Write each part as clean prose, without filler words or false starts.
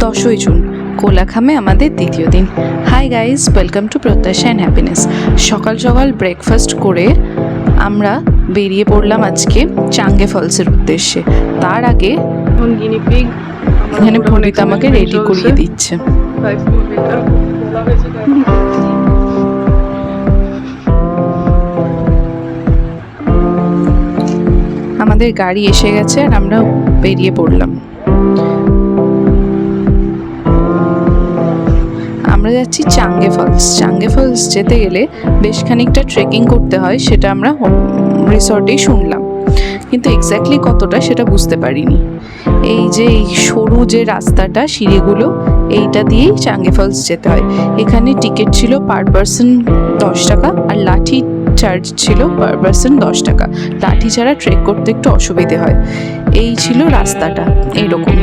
10ই June কোলাখামে আমাদের দ্বিতীয় দিন। হাই গাইজ, ওয়েলকাম টু প্রত্যাশা অ্যান্ড হ্যাপিনেস। সকাল সকাল ব্রেকফাস্ট করে আমরা বেরিয়ে পড়লাম আজকে চাঙ্গে ফলসের উদ্দেশ্যে। তার আগে এখানে পূর্বিতা আমাকে রেডি করিয়ে দিচ্ছে। আমাদের গাড়ি এসে গেছে আর আমরা বেরিয়ে পড়লাম। আমরা যাচ্ছি চাঙ্গে ফলস। চাঙ্গে ফলস যেতে গেলে বেশ খানিকটা ট্রেকিং করতে হয়, সেটা আমরা রিসর্টেই শুনলাম, কিন্তু এক্স্যাক্টলি কতটা সেটা বুঝতে পারিনি। এই যে এই সরু যে রাস্তাটা, সিঁড়িগুলো, এইটা দিয়েই চাঙ্গে ফলস যেতে হয়। এখানে টিকিট ছিল পার পারসন 10 টাকা আর লাঠি চার্জ ছিল পার পারসন 10 টাকা। লাঠি ছাড়া ট্রেক করতে একটু অসুবিধে হয়। এই ছিল রাস্তাটা, এইরকম।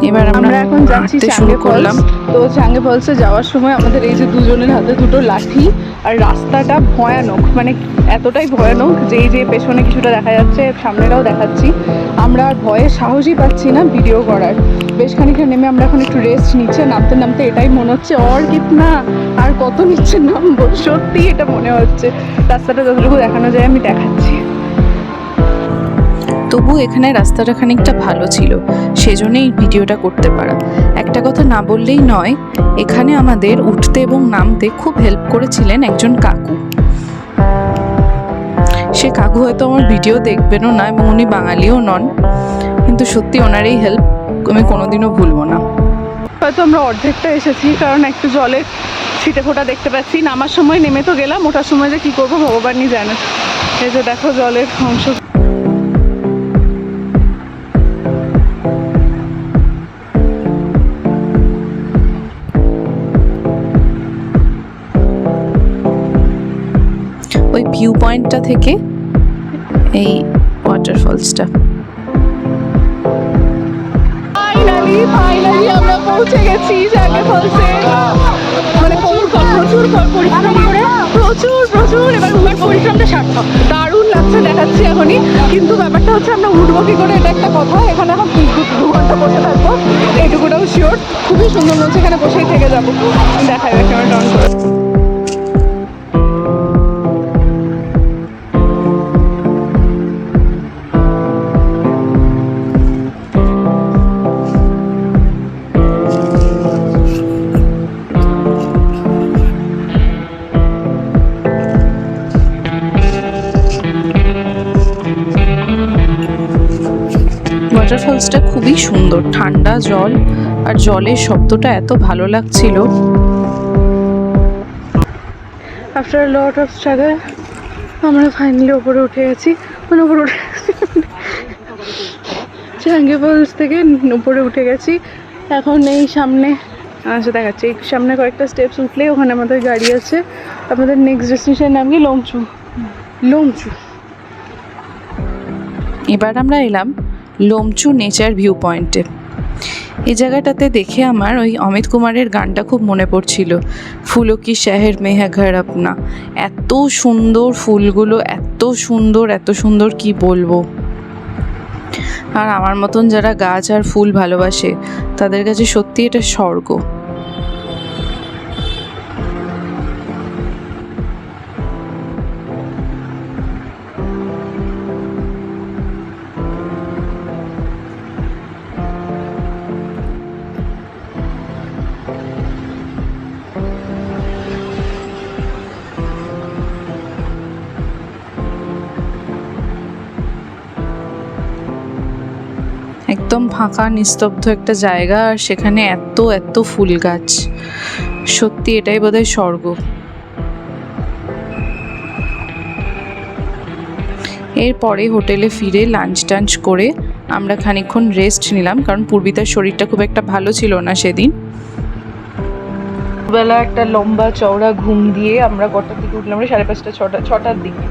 এবার আমরা এখন যাচ্ছি চাঙ্গে ফলস। তো চাঙ্গে ফলসে যাওয়ার সময় আমাদের এই যে দুজনের হাতে দুটো লাঠি, আর রাস্তাটা ভয়ানক, মানে এতটাই ভয়ানক যে এই যে পেছনে কিছুটা দেখা যাচ্ছে, সামনেটাও দেখাচ্ছি। আমরা আর ভয়ে সাহসই পাচ্ছি না ভিডিও করার। বেশ খানিকটা নেমে আমরা এখন একটু রেস্ট নিচ্ছে। নামতে নামতে এটাই মনে হচ্ছে অর্কিড না আর কত নিচে নামবো, সত্যি এটা মনে হচ্ছে। রাস্তাটা যতটুকু দেখানো যায় আমি দেখাচ্ছি। তবু এখানে রাস্তাটা খানিকটা ভালো ছিল, সেজন্যই ভিডিওটা করতে পারা। একটা কথা না বললেই নয়, এখানে আমাদের উঠতে এবং নামতে খুব হেল্প করেছিলেন একজন কাকু। সে কাকু হয়তো আমার ভিডিও দেখবেনও না এবং উনি বাঙালিও নন, কিন্তু সত্যি ওনার এই হেল্প আমি কোনোদিনও ভুলবো না। হয়তো আমরা অর্ধেকটা এসেছি, কারণ একটু জলের ছিটে ফোঁটা দেখতে পাচ্ছি। নামার সময় নেমে তো গেলাম, ওঠার সময় যে কী করবো ভগবানই জানে। এই যে দেখো জলের অংশ। ওই ভিউ পয়েন্টটা থেকে এই ওয়াটারফলসটা। ফাইনালি আমরা পৌঁছে গেছি চাঙ্গে ফলসে। মানে প্রচুর পরিশ্রম করে, প্রচুর এবার পরিশ্রমটা সার্থক। দারুণ লাগছে, দেখাচ্ছি এখনই। কিন্তু ব্যাপারটা হচ্ছে আমরা উঠবো কি করে, এটা একটা কথা। এখানে এখন 2 ঘন্টা বসে থাকবো, এইটুকুটাও শিওর। খুবই সুন্দর মনে হচ্ছে, এখানে বসেই থেকে যাবো। দেখাই ক্যামেরাটা অন করে। ওয়াটারফলসটা খুবই সুন্দর, ঠান্ডা জল আর জলের শব্দটা এত ভালো লাগছিল। আফটার লট অফ স্ট্রাগল আমরা ফাইনালি ওপরে উঠে গেছি। মানে ওপরে উঠে চাঙ্গে ফলস থেকে উপরে উঠে গেছি। এখন এই সামনে আচ্ছা দেখাচ্ছি, এই সামনে কয়েকটা স্টেপস উঠলেই ওখানে আমাদের গাড়ি আছে। আমাদের নেক্সট ডেস্টিনেশনের নাম কি লংচু। এবার আমরা এলাম লংচু নেচার ভিউ পয়েন্টে। এই জায়গাটাতে দেখে আমার ওই অমিত কুমারের গানটা খুব মনে পড়ছিল, ফুলো কি শহর মে হ্যায় ঘর আপনা। এত সুন্দর ফুলগুলো, এত সুন্দর কি বলবো। আর আমার মতন যারা গাছ আর ফুল ভালোবাসে তাদের কাছে সত্যি এটা স্বর্গ। একদম ফাঁকা নিস্তব্ধ একটা জায়গা, আর সেখানে এত ফুল গাছ। সত্যি এটাই বোধহয় স্বর্গ। এরপরে হোটেলে ফিরে লাঞ্চ টাঞ্চ করে আমরা খানিকক্ষণ রেস্ট নিলাম, কারণ পূর্বিতার শরীরটা খুব একটা ভালো ছিল না সেদিন। বেলা একটা লম্বা চওড়া ঘুম দিয়ে আমরা কটার দিকে উঠলাম, 5:30 6টার দিকে।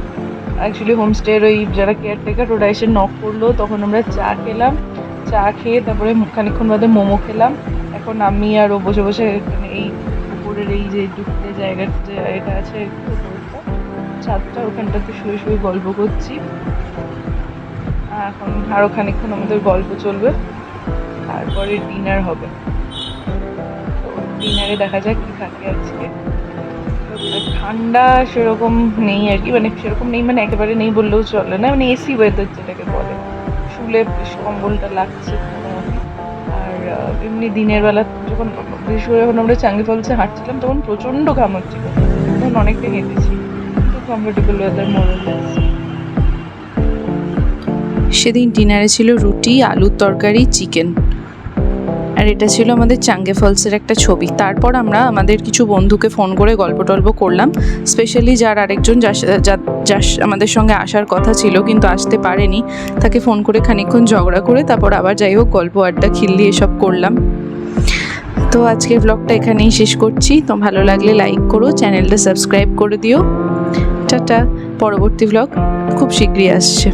অ্যাকচুয়ালি হোমস্টের ওই যারা কেয়ারটেকার ওরা এসে নক করলো, তখন আমরা চা খেলাম। চা খেয়ে তারপরে খানিকক্ষণ বাদে মোমো খেলাম। এখন আমি আর ও বসে এই উপরের এই যে ডুপ্লে জায়গার যে এটা আছে ছাদটা, ওখানটাতে শুয়ে শুয়ে গল্প করছি। এখন আরও খানিকক্ষণ আমাদের গল্প চলবে, তারপরে ডিনার হবে। তো ডিনারে দেখা যাক কি থাকে আজকে। ঠান্ডা সেরকম নেই আর কি, মানে সেরকম নেই মানে একেবারে নেই বললেও চলে না, মানে এসি ওয়েদার যেটাকে বলে, শুলে বেশ কম্বলটা লাগছে মোটামুটি। আর এমনি দিনের বেলা যখন, বিশেষ করে যখন আমরা চাঙ্গে ফলসে হাঁটছিলাম তখন প্রচণ্ড ঘাম হচ্ছিল, তখন অনেকটা হেঁটেছি, কিন্তু কমফোর্টেবল ওয়েদার মোরলেস। সেদিন ডিনারে ছিল রুটি, আলুর তরকারি, চিকেন। আর এটা ছিল আমাদের চাঙ্গে ফলসের একটা ছবি। তারপর আমরা আমাদের কিছু বন্ধুকে ফোন করে গল্প টল্প করলাম, স্পেশালি যার আরেকজন যার আমাদের সঙ্গে আসার কথা ছিল কিন্তু আসতে পারেনি, তাকে ফোন করে খানিকক্ষণ ঝগড়া করে তারপর আবার যাই হোক গল্প আড্ডা খিল্লি এসব করলাম। তো আজকের ব্লগটা এখানেই শেষ করছি। তো ভালো লাগলে লাইক করো, চ্যানেলটা সাবস্ক্রাইব করে দিও। টাটা, পরবর্তী ব্লগ খুব শীঘ্রই আসছে।